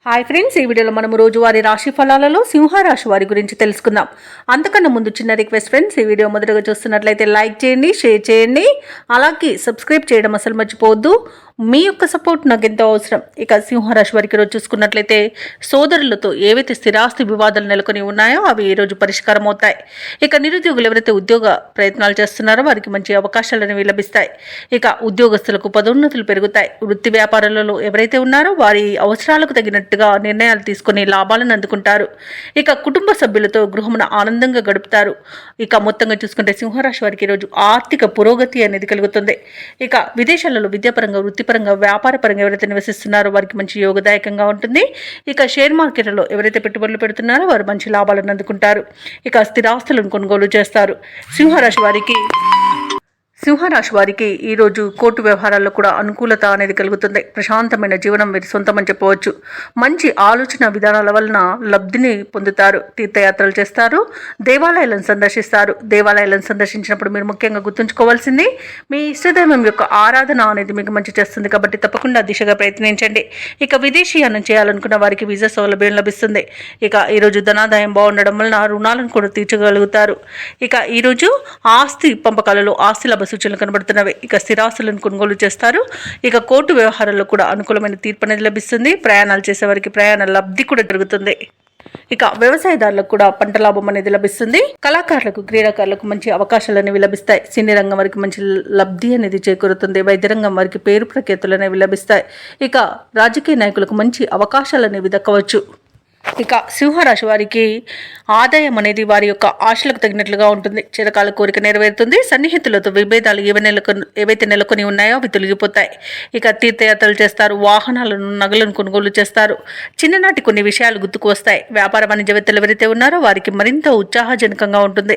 Hi friends, ఈ వీడియోలో మనం రోజువారీ రాశి ఫలాలలో సింహరాశి వారి గురించి తెలుసుకుందాం. అంతకన్నా ముందు చిన్న రిక్వెస్ట్ ఫ్రెండ్స్, ఈ వీడియో మొదటగా చూస్తున్నట్లయితే లైక్ చేయండి, షేర్ చేయండి, అలాగే సబ్స్క్రైబ్ చేయడం అసలు మర్చిపోవద్దు. మీ యొక్క సపోర్ట్ నాకు ఎంతో అవసరం. ఇక సింహరాశి వారికి రోజు చూసుకున్నట్లయితే సోదరులతో ఏవైతే స్థిరాస్తి వివాదాలు నెలకొని ఉన్నాయో అవి ఈ రోజు పరిష్కారం అవుతాయి. ఇక నిరుద్యోగులు ఎవరైతే ఉద్యోగ ప్రయత్నాలు చేస్తున్నారో వారికి మంచి అవకాశాలు అనేవి లభిస్తాయి. ఇక ఉద్యోగస్తులకు పదోన్నతులు పెరుగుతాయి. వృత్తి వ్యాపారాలలో ఎవరైతే ఉన్నారో వారి అవసరాలకు తగినట్టుగా నిర్ణయాలు తీసుకుని లాభాలను అందుకుంటారు. ఇక కుటుంబ సభ్యులతో గృహమున ఆనందంగా గడుపుతారు. ఇక మొత్తంగా చూసుకుంటే సింహరాశి వారికి ఈరోజు ఆర్థిక పురోగతి అనేది కలుగుతుంది. ఇక విదేశాలలో విద్యాపరంగా వృత్తిపరంగా వ్యాపారపరంగా ఎవరైతే నివసిస్తున్నారో వారికి మంచి యోగదాయకంగా ఉంటుంది. ఇక షేర్ మార్కెట్లలో ఎవరైతే పెట్టుబడులు పెడుతున్నారో వారు మంచి లాభాలను అందుకుంటారు. ఇక స్థిరాస్తులను కొనుగోలు చేస్తారు. సింహరాశి వారికి ఈరోజు కోర్టు వ్యవహారాల్లో కూడా అనుకూలత అనేది కలుగుతుంది. ప్రశాంతమైన జీవనం మీరు సొంతమని చెప్పవచ్చు. మంచి ఆలోచన విధానాల వలన లబ్ధిని పొందుతారు. తీర్థయాత్రలు చేస్తారు, దేవాలయాలను సందర్శిస్తారు. దేవాలయాలను సందర్శించినప్పుడు మీరు ముఖ్యంగా గుర్తుంచుకోవాల్సింది మీ ఇష్టదైవం యొక్క ఆరాధన అనేది మీకు మంచి చేస్తుంది. కాబట్టి తప్పకుండా దిశగా ప్రయత్నించండి. ఇక విదేశీయానం చేయాలనుకున్న వారికి వీసా సౌలభ్యం లభిస్తుంది. ఇక ఈరోజు ధనాదాయం బాగుండడం వలన రుణాలను కూడా తీర్చగలుగుతారు. ఇక ఈరోజు ఆస్తి పంపకాలలో ఆస్తి లాభ సూచనలు కనబడుతున్నవి. ఇక స్థిరాస్తులను కొనుగోలు చేస్తారు. ఇక కోర్టు వ్యవహారాల్లో కూడా అనుకూలమైన తీర్పు అనేది లభిస్తుంది. ప్రయాణాలు చేసేవారికి ప్రయాణ లబ్ధి కూడా జరుగుతుంది. ఇక వ్యవసాయదారులకు కూడా పంట లాభం అనేది లభిస్తుంది. కళాకారులకు, క్రీడాకారులకు మంచి అవకాశాలు అనేవి లభిస్తాయి. సినీ రంగం వారికి మంచి లబ్ధి అనేది చేకూరుతుంది. వైద్య రంగం వారికి పేరు ప్రఖ్యాతులు అనేవి లభిస్తాయి. ఇక రాజకీయ నాయకులకు మంచి అవకాశాలు అనేవి దక్కవచ్చు. ఇక సింహరాశి వారికి ఆదాయం అనేది వారి యొక్క ఆశలకు తగినట్లుగా ఉంటుంది. చిరకాల కోరిక నెరవేరుతుంది. సన్నిహితులతో విభేదాలు ఏవైతే నెలకొని ఉన్నాయో అవి తొలగిపోతాయి. ఇక తీర్థయాత్రలు చేస్తారు. వాహనాలను, నగలను కొనుగోలు చేస్తారు. చిన్ననాటి కొన్ని విషయాలు గుర్తుకు వస్తాయి. వ్యాపార వాణిజ్యవేత్తలు ఎవరైతే ఉన్నారో వారికి మరింత ఉత్సాహజనకంగా ఉంటుంది.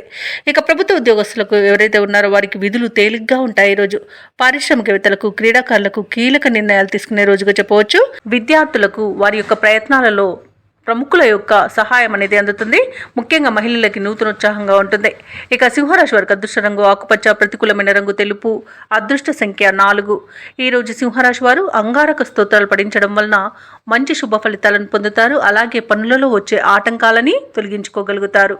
ఇక ప్రభుత్వ ఉద్యోగస్తులకు ఎవరైతే ఉన్నారో వారికి విధులు తేలిగ్గా ఉంటాయి. ఈరోజు పారిశ్రామికవేత్తలకు, క్రీడాకారులకు కీలక నిర్ణయాలు తీసుకునే రోజుగా చెప్పవచ్చు. విద్యార్థులకు వారి యొక్క ప్రయత్నాలలో ప్రముఖుల యొక్క సహాయం అనేది అందుతుంది. ముఖ్యంగా మహిళలకి నూతనోత్సాహంగా ఉంటుంది. ఇక సింహరాశి వారికి అదృష్ట రంగు ఆకుపచ్చ, ప్రతికూలమైన రంగు తెలుపు, అదృష్ట సంఖ్య 4. ఈరోజు సింహరాశి వారు అంగారక స్తోత్రాలు పఠించడం వలన మంచి శుభ ఫలితాలను పొందుతారు. అలాగే పనులలో వచ్చే ఆటంకాలని తొలగించుకోగలుగుతారు.